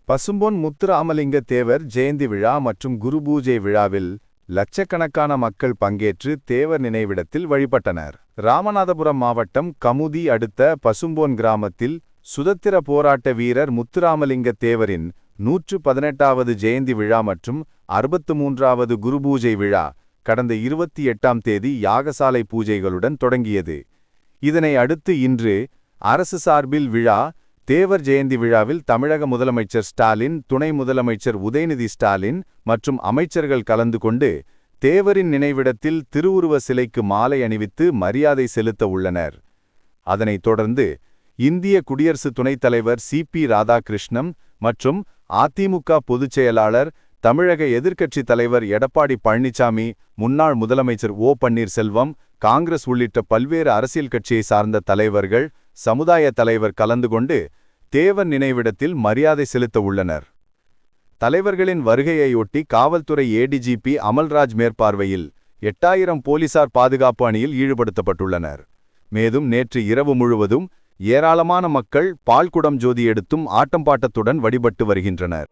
பசும்பொன் முத்துராமலிங்க தேவர் ஜெயந்தி விழா மற்றும் குருபூஜை விழாவில் லட்சக்கணக்கான மக்கள் பங்கேற்று தேவர் நினைவிடத்தில் வழிபட்டனர். ராமநாதபுரம் மாவட்டம் கமுதி அடுத்த பசும்பொன் கிராமத்தில் சுதந்திர போராட்ட வீரர் முத்துராமலிங்க தேவரின் 118வது ஜெயந்தி விழா மற்றும் 63வது குருபூஜை விழா கடந்த 28ஆம் தேதி யாகசாலை பூஜைகளுடன் தொடங்கியது. இதனை அடுத்து இன்று அரசு சார்பில் விழா தேவர் ஜெயந்தி விழாவில் தமிழக முதலமைச்சர் ஸ்டாலின், துணை முதலமைச்சர் உதயநிதி ஸ்டாலின் மற்றும் அமைச்சர்கள் கலந்து கொண்டு தேவரின் நினைவிடத்தில் திருவுருவ சிலைக்கு மாலை அணிவித்து மரியாதை செலுத்த உள்ளனர். அதனைத் தொடர்ந்து இந்திய குடியரசு துணைத் தலைவர் சி.பி. ராதாகிருஷ்ணன் மற்றும் அதிமுக பொதுச் செயலாளர், தமிழக எதிர்க்கட்சித் தலைவர் எடப்பாடி பழனிசாமி, முன்னாள் முதலமைச்சர் ஓ. பன்னீர்செல்வம், காங்கிரஸ் உள்ளிட்ட பல்வேறு அரசியல் கட்சியை சார்ந்த தலைவர்கள், சமுதாய தலைவர் கலந்து கொண்டு தேவர் நினைவிடத்தில் மரியாதை செலுத்த உள்ளனர். தலைவர்களின் வருகையையொட்டி காவல்துறை ஏடிஜிபி அமல்ராஜ் மேற்பார்வையில் 8000 போலீசார் பாதுகாப்பு அணியில் ஈடுபடுத்தப்பட்டுள்ளனர். மேலும் நேற்று இரவு முழுவதும் ஏராளமான மக்கள் பால்குடம் ஜோதி எடுத்தும் ஆட்டம்பாட்டத்துடன் வழிபட்டு வருகின்றனர்.